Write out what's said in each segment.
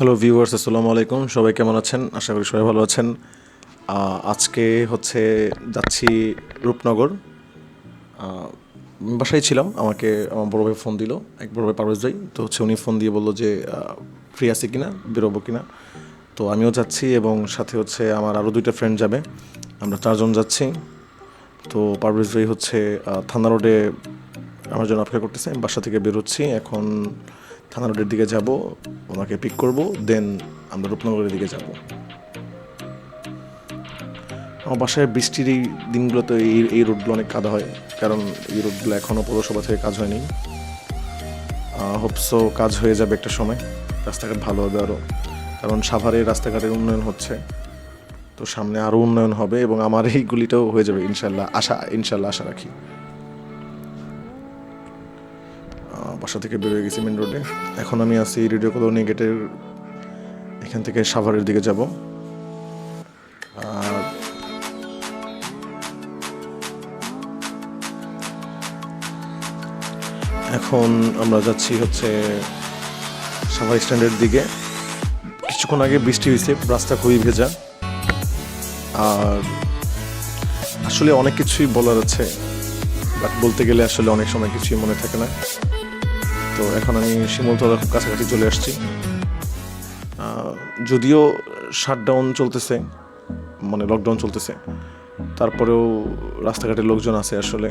Hello viewers, আসসালামু আলাইকুম। সবাই কেমন আছেন? আশা করি সবাই ভালো আছেন। আজকে যাচ্ছি রূপনগর। বাসায় ছিলাম, আমাকে আমার বড় ভাই ফোন দিল, এক বড় ভাই পারভেজ ভাই। তো উনি ফোন দিয়ে বললো যে ফ্রি আছে কিনা, বেরোবো কিনা। তো আমিও যাচ্ছি এবং সাথে আমার আরও দুইটা ফ্রেন্ড যাবে, আমরা চারজন যাচ্ছি। তো পারভেজ ভাই থানা রোডে আমার জন্য অপেক্ষা করতেছে। আমি বাসা থেকে বেরোচ্ছি, এখন থানা রোডের দিকে যাব, ওনাকে পিক করব, দেন আমরা রূপনগরের দিকে যাব। আমার বাসায় বৃষ্টির এই দিনগুলোতে এই রোডগুলো অনেক কাদা হয়, কারণ এই রোডগুলো এখনও পৌরসভা থেকে কাজ হয়নি। হোপসো কাজ হয়ে যাবে একটা সময়, রাস্তাঘাট ভালো হবে আরও, কারণ সাভারের রাস্তাঘাটের উন্নয়ন হচ্ছে। তো সামনে আরও উন্নয়ন হবে এবং আমার এই গুলিটাও হয়ে যাবে ইনশাল্লাহ, আশা রাখি। বাসা থেকে বেরোয় গেছি মেন রোডে, এখন আমি আছি রেডিও কলোনি গেটের এখান থেকে সাভারের দিকে যাব। এখন আমরা যাচ্ছি সাভার স্ট্যান্ডের দিকে। কিছুক্ষণ আগে বৃষ্টি হয়েছে, রাস্তা খুবই ভেজা, আর আসলে অনেক কিছুই বলার আছে, বাট বলতে গেলে আসলে অনেক সময় কিছুই মনে থাকে না। তো এখন আমি শিমুলতলার খুব কাছাকাছি চলে আসছি। যদিও শাটডাউন চলতেছে, মানে লকডাউন চলতেছে, তারপরেও রাস্তাঘাটে লোকজন আছে। আসলে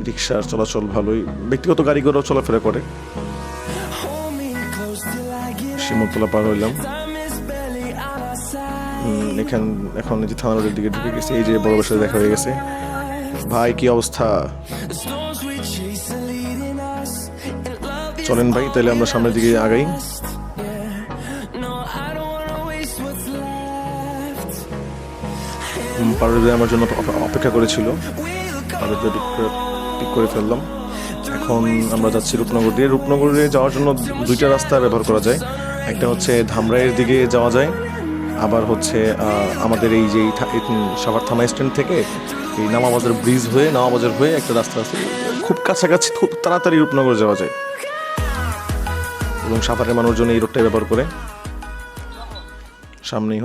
রিক্সার চলাচল ভালোই, ব্যক্তিগত গাড়িগুলো চলাফেরা করে। শিমুলতলা পার হইলাম, এখন এই যে থানা রোডের দিকে ঢুকে গেছে। এই যে বড় বাসায় দেখা হয়ে গেছে। ভাই কি অবস্থা? চলেন ভাই, তাহলে আমরা সামনের দিকে আগাই। পারভেজ আমার জন্য অপেক্ষা করেছিল, পারভেজ পিক করে ফেললাম। এখন আমরা যাচ্ছি রূপনগর দিয়ে। রূপনগরে যাওয়ার জন্য দুইটা রাস্তা ব্যবহার করা যায়। একটা ধামরাইয়ের দিকে যাওয়া যায়, আবার আমাদের এই যে সাভার থানা স্ট্যান্ড থেকে এই নামাবাজার ব্রিজ হয়ে নামাবাজার হয়ে একটা রাস্তা আছে, খুব কাছাকাছি, খুব তাড়াতাড়ি রূপনগর যাওয়া যায়। এবং সাভারের মানুষজন এই রোডটাই ব্যবহার করে। সামনেই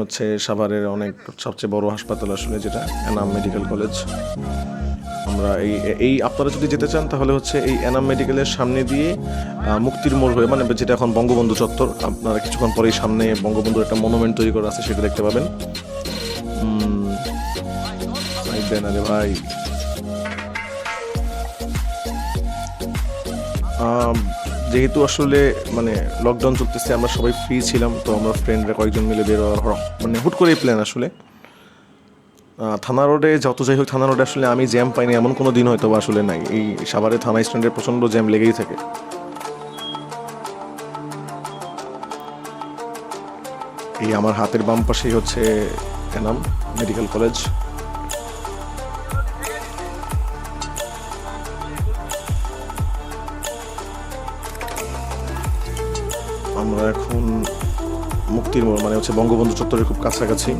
সাভারের সবচেয়ে বড় হাসপাতাল, আসলে যেটা এনাম মেডিকেল কলেজ। আমরা এই আপনারা যদি যেতে চান তাহলে এই এনাম মেডিকেলের সামনে দিয়ে মুক্তির মোড় হয়ে, মানে যেটা এখন বঙ্গবন্ধু চত্বর, আপনারা কিছুক্ষণ পরেই সামনে বঙ্গবন্ধুর একটা মনুমেন্ট তৈরি করা আছে, সেটা দেখতে পাবেন। আরে ভাই, যেহেতু আসলে লকডাউন চলতেছে, আমরা সবাই ফ্রি ছিলাম, তো আমরা ফ্রেন্ডরা কয়েকজন মিলে হুট করেই প্ল্যান। আসলে থানা রোডে যাই হোক, থানা রোডে আসলে আমি জ্যাম পাইনি এমন কোনো দিন হয়তো বা আসলে নাই। এই সাভারে থানা স্ট্যান্ডে প্রচণ্ড জ্যাম লেগেই থাকে। এই আমার হাতের বাম পাশেই এনাম মেডিকেল কলেজ। আমরা এখন মুক্তির মোড়, বঙ্গবন্ধু চত্বরের খুব কাছাকাছি।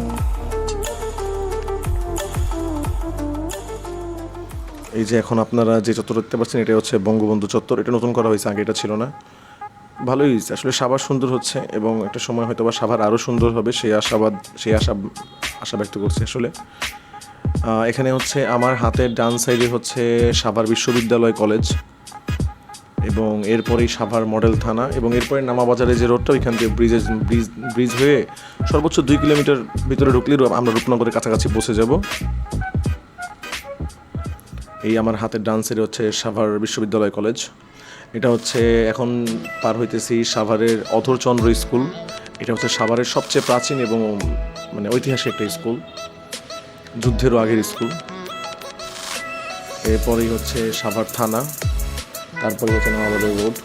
এই যে এখন আপনারা যে চত্বর দেখতে পাচ্ছেন, এটা বঙ্গবন্ধু চত্বর। এটা নতুন করা হয়েছে, আগে এটা ছিল না। ভালোই হয়েছে আসলে, সাভার সুন্দর হচ্ছে এবং একটা সময় হয়তো বা সাভার আরও সুন্দর হবে, সেই আশা ব্যক্ত করছি। আসলে এখানে আমার হাতের ডান সাইডে সাভার বিশ্ববিদ্যালয় কলেজ, এবং এরপরেই সাভার মডেল থানা, এবং এরপরে নামাবাজারে যে রোডটা, ওইখান দিয়ে ব্রিজ হয়ে সর্বোচ্চ 2 কিলোমিটার ভিতরে ঢুকলেই আমরা রূপনগরের কাছাকাছি পৌঁছে যাব। এই আমার হাতের ডান সাইডে সাভার বিশ্ববিদ্যালয় কলেজ। এটা এখন পার হইতেছি সাভারের অধরচন্দ্র স্কুল। এটা সাভারের সবচেয়ে প্রাচীন এবং ঐতিহাসিক একটা স্কুল, যুদ্ধেরও আগের স্কুল। এরপরেই সাভার থানা, তারপরে নামাবাজার রোড।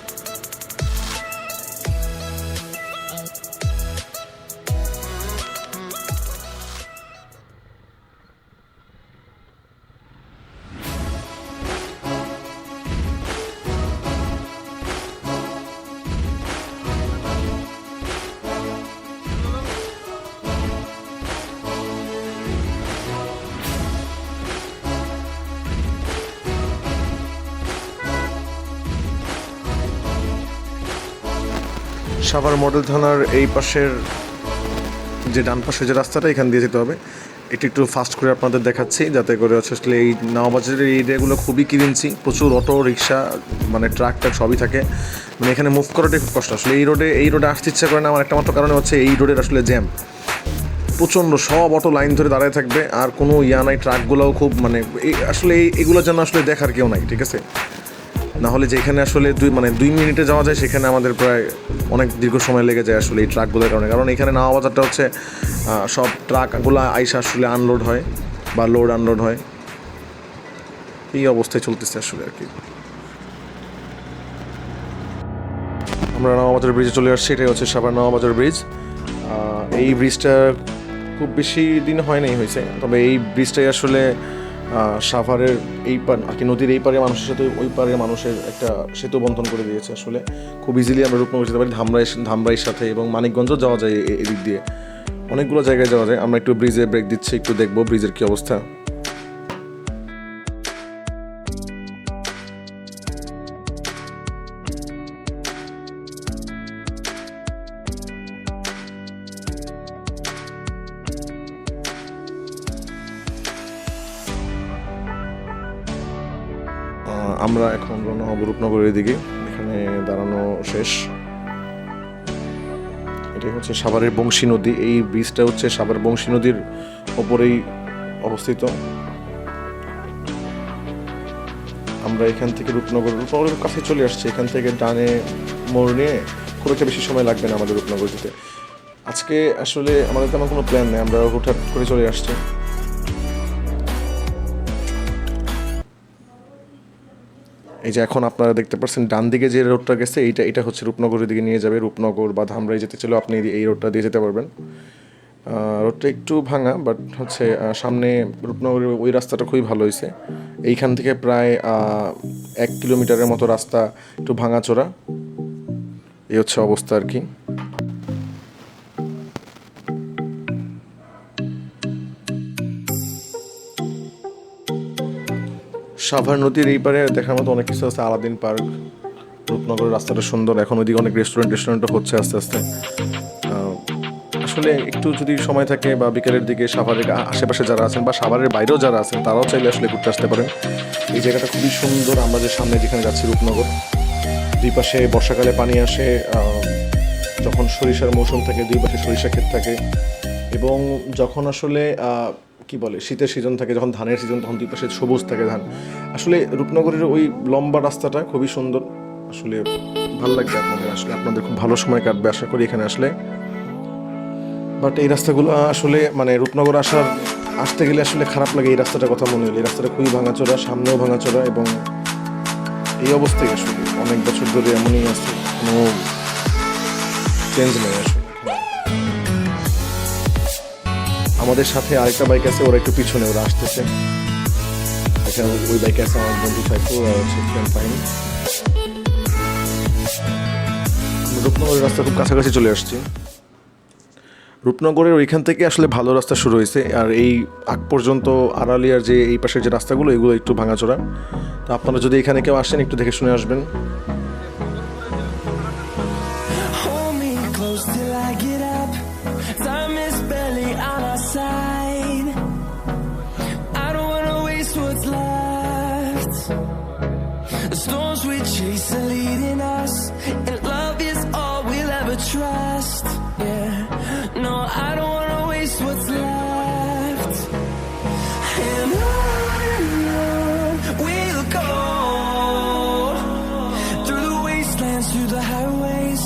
সাভার মডেল থানার এই পাশের যে ডান পাশে যে রাস্তাটা, এখান দিয়ে যেতে হবে। এটি একটু ফাস্ট করে আপনাদের দেখাচ্ছি, যাতে করে আসলে এই নওবাজারের এই এরিয়াগুলো খুবই কিরিঞ্চি, প্রচুর অটো রিক্সা মানে ট্রাক ট্রাক সবই থাকে, মানে এখানে মুভ করাটাই খুব কষ্ট। আসলে এই রোডে আসতে ইচ্ছা করে না আমার একটা মাত্র কারণে হচ্ছে এই রোডের আসলে জ্যাম প্রচণ্ড, সব অটো লাইন ধরে দাঁড়ায় থাকবে, আর কোনো নাই, ট্রাকগুলোও খুব মানে আসলে এগুলো যেন আসলে দেখার কেউ নাই, ঠিক আছে। নাহলে যেখানে আসলে 2 মিনিটে যাওয়া যায় সেখানে আমাদের প্রায় অনেক দীর্ঘ সময় লেগে যায় আসলে এই ট্রাকগুলোর কারণে। কারণ এখানে নাওয়া বাজারটা হচ্ছে সব ট্রাকগুলো আইসা আসলে আনলোড হয় বা লোড আনলোড হয়, এই অবস্থায় চলতেছে আসলে আর কি। আমরা নওয়াবাজার ব্রিজে চলে আসছি, এটাই হচ্ছে সাভার নওয়াবাজার ব্রিজ। এই ব্রিজটা খুব বেশি দিন হয়েছে, তবে এই ব্রিজটাই আসলে সাভারের এই পার আর কি, নদীর এই পারে মানুষের সাথে ওই পারে মানুষের একটা সেতু বন্ধন করে দিয়েছে। আসলে খুব ইজিলি আমরা রূপনগর যেতে পারি, ধামরাইয়ের সাথে, এবং মানিকগঞ্জও যাওয়া যায় এদিক দিয়ে, অনেকগুলো জায়গায় যাওয়া যায়। আমরা একটু ব্রিজে ব্রেক দিচ্ছি, একটু দেখবো ব্রিজের কী অবস্থা। আমরা এখন রওনা হব রূপনগরের দিকে, এখানে দাঁড়ানো শেষ। এটাই হচ্ছে সাভারের বংশী নদী, এই ব্রিজটা হচ্ছে সাভার বংশী নদীর ওপরেই অবস্থিত। আমরা এখান থেকে রূপনগরের কাছে চলে আসছি, এখান থেকে ডানে মোড় নিয়ে খুব একটা বেশি সময় লাগবে না আমাদের রূপনগর যেতে। আজকে আসলে আমাদের তেমন কোনো প্ল্যান নেই, আমরা হুটহাট করে চলে আসছি। এই যে এখন আপনারা দেখতে পাচ্ছেন ডান দিকে যে রোডটা গেছে, এটা হচ্ছে রূপনগরের দিকে নিয়ে যাবে। রূপনগর বা ধামরাই যেতে চলেও আপনি এই রোডটা দিয়ে যেতে পারবেন। রোডটা একটু ভাঙা, বাট হচ্ছে সামনে রূপনগরের ওই রাস্তাটা খুবই ভালো হয়েছে। এইখান থেকে প্রায় 1 কিলোমিটারের মতো রাস্তা একটু ভাঙাচোরা, এই হচ্ছে অবস্থা আর কি। সাভার নদীর এই পারে দেখার মতো অনেক কিছু আছে, আলাদিন পার্ক, রূপনগরের রাস্তাটা সুন্দর, এখন ওইদিকে অনেক রেস্টুরেন্টও হচ্ছে আস্তে আস্তে। আসলে একটু যদি সময় থাকে বা বিকেলের দিকে সাভারের আশেপাশে যারা আছেন বা সাভারের বাইরেও যারা আছেন তারাও চাইলে আসলে ঘুরতে আসতে পারেন। এই জায়গাটা খুবই সুন্দর। আমরা যে সামনে যেখানে যাচ্ছি রূপনগর, দুই পাশে বর্ষাকালে পানি আসে, যখন সরিষার মৌসুম থাকে দুই পাশে সরিষা ক্ষেত থাকে, এবং যখন আসলে কি বলে শীতের সিজন থাকে, যখন ধানের সিজন, তখন দুই পাশে সবুজ থাকে ধান। আসলে রূপনগরের ওই লম্বা রাস্তাটা খুবই সুন্দর, আসলে ভালো লাগবে আপনাদের, আসলে আপনাদের খুব ভালো সময় কাটবে আশা করি এখানে আসলে। বাট এই রাস্তাগুলো আসলে মানে রূপনগর আসতে গেলে আসলে খারাপ লাগে, এই রাস্তাটার কথা মনে হলো। এই রাস্তাটা খুবই ভাঙাচোরা, সামনেও ভাঙাচোরা, এবং এই অবস্থায় আসলে অনেক বছর ধরে এমনই আছে, কোনো চেঞ্জ নেই আসলে। আমাদের সাথে আরেকটা বাইক আছে, ওরা একটু পিছনে, ওরা আসতেছে। এখানে ওই বাইকে আছে আমার বন্ধু সাইকেল, ফাইন। রূপনগরের রাস্তা খুব কাছাকাছি চলে আসছি। রূপনগরের ওইখান থেকে আসলে ভালো রাস্তা শুরু হয়েছে, আর এই আগ পর্যন্ত আড়ালিয়ার যে এই পাশের যে রাস্তাগুলো এগুলো একটু ভাঙাচোরা। তো আপনারা যদি এখানে কেউ আসেন একটু দেখে শুনে আসবেন। Trust, yeah. No, I don't wanna waste what's left. And on we'll go, through the wastelands, through the highways,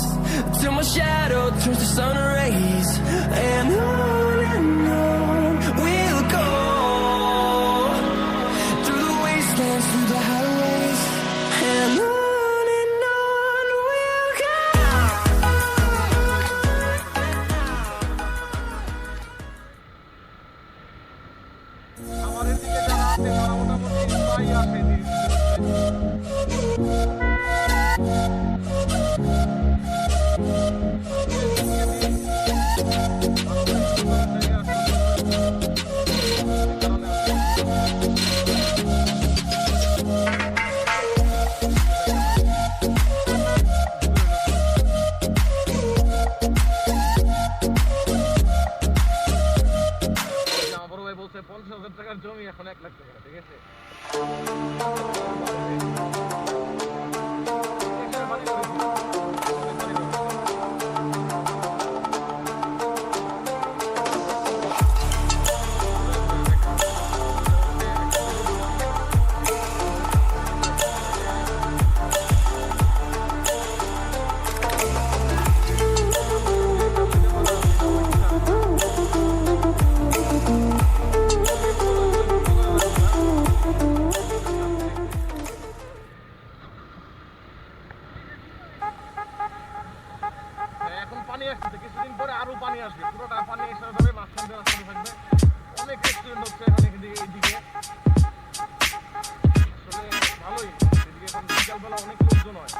till my shadow turns to sun rays. And on we'll go, through the wastelands, through the highways. And on we'll go. এখন পানি আসছে, কিছুদিন পরে আরো পানি আসবে, পুরোটা পানি এসে যাবে, মাঝখান দিয়ে রাস্তা থাকবে। অনেক রেস্টুরেন্ট হচ্ছে এখানে এইদিকে, আসলে ভালোই। এদিকে এখন বিকালবেলা অনেক লোকজন হয়।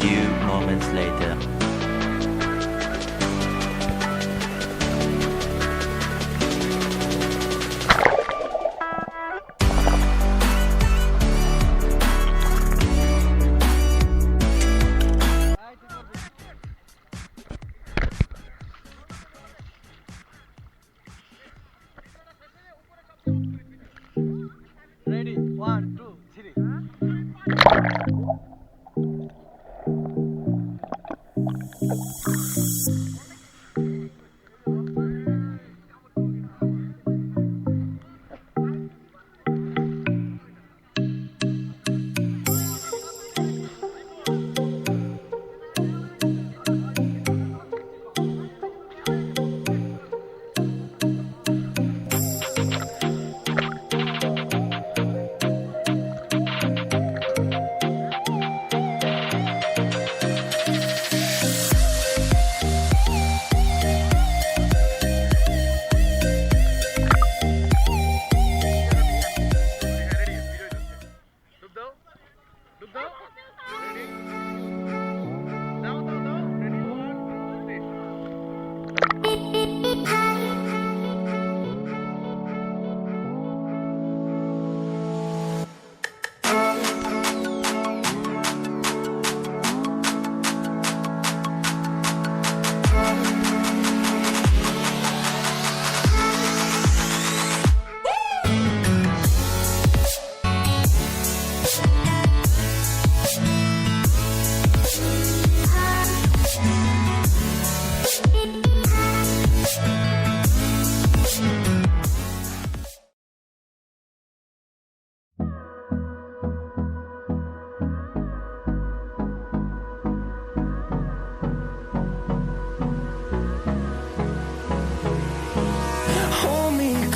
Few moments later. Ready? 1, 2, 3.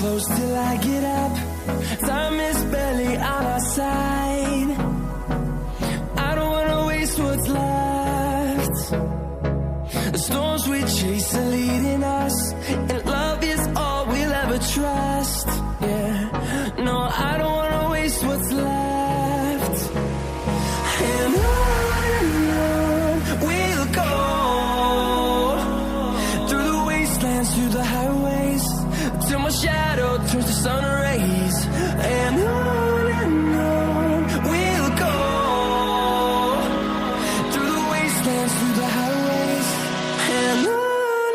close till I get up. Time is barely on our side. I don't wanna waste what's left. The storms we chase are leading us, and love is all we'll ever trust. Yeah, no, I don't wanna waste what's left. And on we'll go, through the wastelands, through the highways, till my shadow turns to sun rays. And on we'll go, through the wastelands, through the highways, and on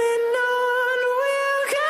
we'll go.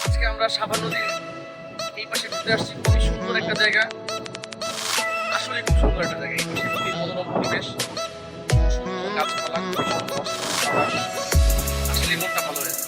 আজকে আমরা সাবা নদীর এই পাশে ঘুরতে আসছি। খুবই সুন্দর একটা জায়গা, আসলে খুব সুন্দর একটা জায়গা। এই পাশে খুবই মনোরম পরিবেশ, সুন্দর গাছপালা, খুবই সুন্দর বাতাস। আসলে মনটা ভালো হয়েছে।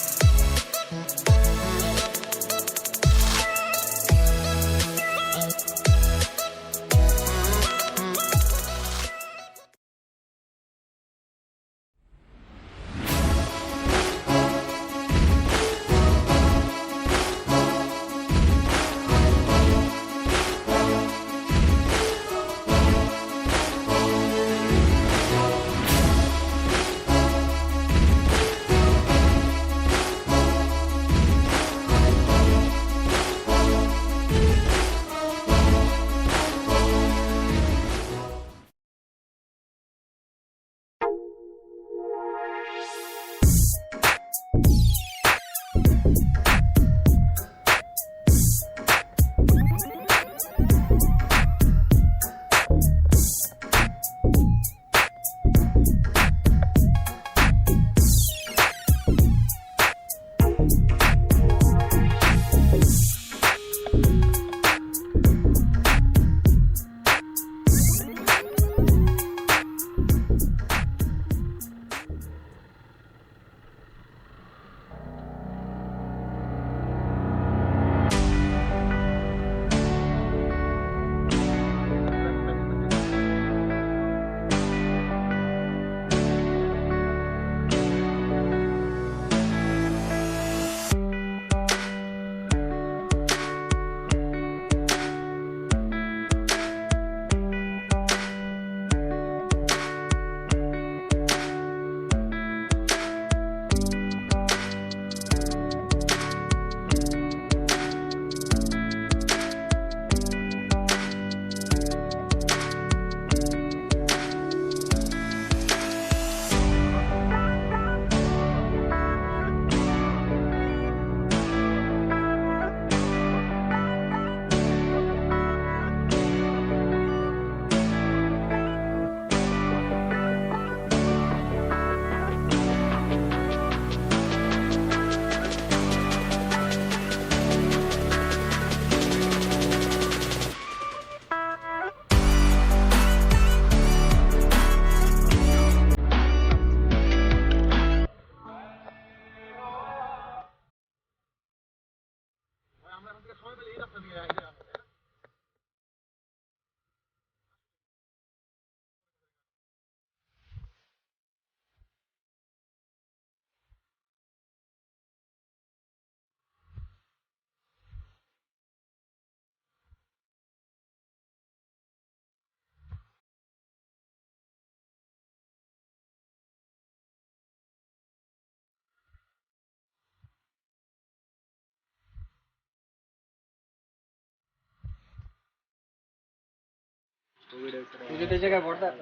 তুই যদি এই জায়গায় ভর দেয়